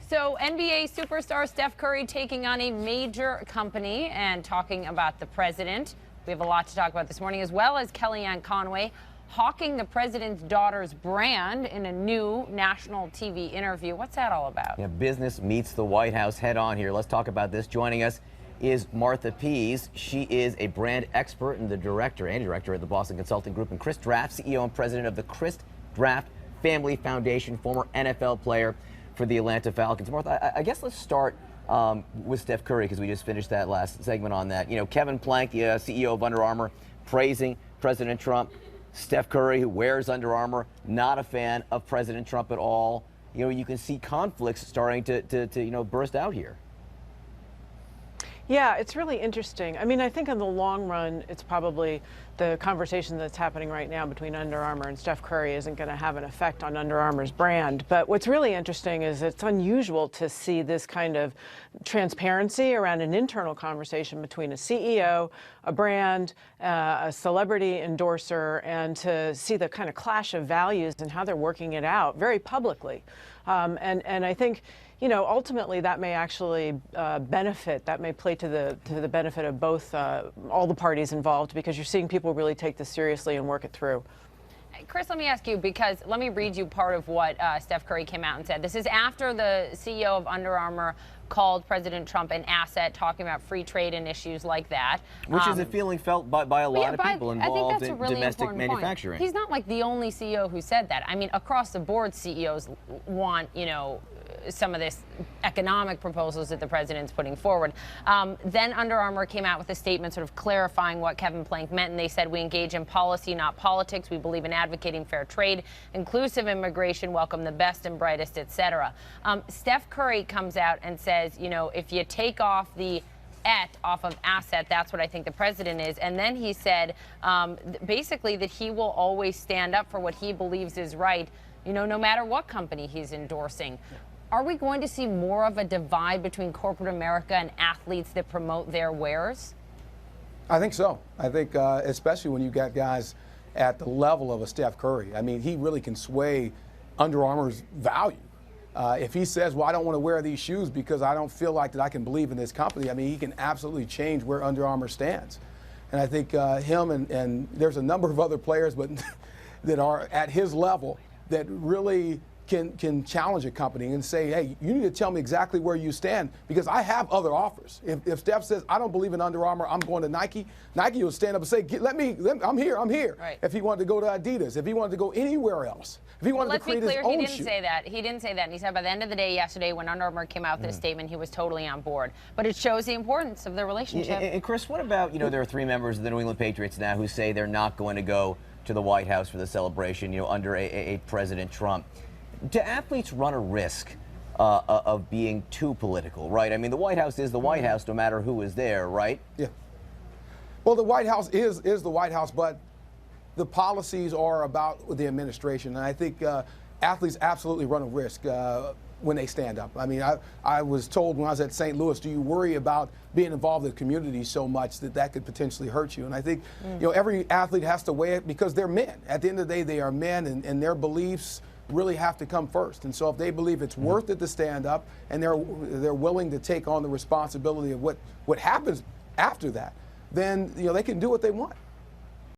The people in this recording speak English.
So NBA superstar Steph Curry taking on a major company and talking about the president. We have a lot to talk about this morning, as well as Kellyanne Conway hawking the president's daughter's brand in a new national TV interview. What's that all about? Yeah, business meets the White House head on here. Let's talk about this. Joining us is Martha Pease. She is a brand expert and the director at the Boston Consulting Group, and Chris Draft, CEO and president of the Chris Draft Family Foundation, former NFL player for the Atlanta Falcons. Martha, I guess let's start with Steph Curry, because we just finished that last segment on that. You know, Kevin Plank, the CEO of Under Armour, praising President Trump. Steph Curry, who wears Under Armour, not a fan of President Trump at all. You know, you can see conflicts starting to burst out here. Yeah, it's really interesting. I mean, I think in the long run, it's probably the conversation that's happening right now between Under Armour and Steph Curry isn't going to have an effect on Under Armour's brand. But what's really interesting is it's unusual to see this kind of transparency around an internal conversation between a CEO, a brand, a celebrity endorser, and to see the kind of clash of values and how they're working it out very publicly. And I think, you know, ultimately that may actually benefit, that may play to the benefit of both, all the parties involved, because you're seeing people really take this seriously and work it through. Chris, let me ask you, because let me read you part of what Steph Curry came out and said. This is after the CEO of Under Armour called President Trump an asset, talking about free trade and issues like that. Which is a feeling felt by a lot of people involved in really domestic manufacturing. He's not like the only CEO who said that. I mean, across the board, CEOs want, you know, some of this economic proposals that the president's putting forward. Then Under Armour came out with a statement sort of clarifying what Kevin Plank meant, and they said, we engage in policy, not politics. We believe in advocating fair trade, inclusive immigration, welcome the best and brightest, etc. Steph Curry comes out and says, you know, if you take off the "et" off of asset, that's what I think the president is. And then he said, basically, that he will always stand up for what he believes is right, you know, no matter what company he's endorsing. Are we going to see more of a divide between corporate America and athletes that promote their wares? I think so. I think especially when you got guys at the level of a Steph Curry. I mean, he really can sway Under Armour's value. If he says, well, I don't want to wear these shoes because I don't feel like that I can believe in this company, I mean, he can absolutely change where Under Armour stands. And I think him and there's a number of other players but that are at his level that really can challenge a company and say, hey, you need to tell me exactly where you stand, because I have other offers. If Steph says, I don't believe in Under Armour, I'm going to Nike, Nike will stand up and say, I'm here. Right. If he wanted to go to Adidas, if he wanted to go anywhere else, if he wanted to create his own shoe. Let's be clear, he didn't say that. He didn't say that. And he said by the end of the day yesterday, when Under Armour came out with this statement, he was totally on board. But it shows the importance of the relationship. And Chris, what about, you know, there are 3 members of the New England Patriots now who say they're not going to go to the White House for the celebration, you know, under a President Trump. Do athletes run a risk of being too political, right? I mean, the White House is the White House no matter who is there, right? Yeah. Well, the White House is the White House, but the policies are about the administration. And I think athletes absolutely run a risk when they stand up. I mean, I was told when I was at St. Louis, do you worry about being involved in the community so much that could potentially hurt you? And I think, you know, every athlete has to weigh it, because they're men. At the end of the day, they are men, and their beliefs really have to come first. And so if they believe it's worth it to stand up, and they're willing to take on the responsibility of what happens after that, then, you know, they can do what they want.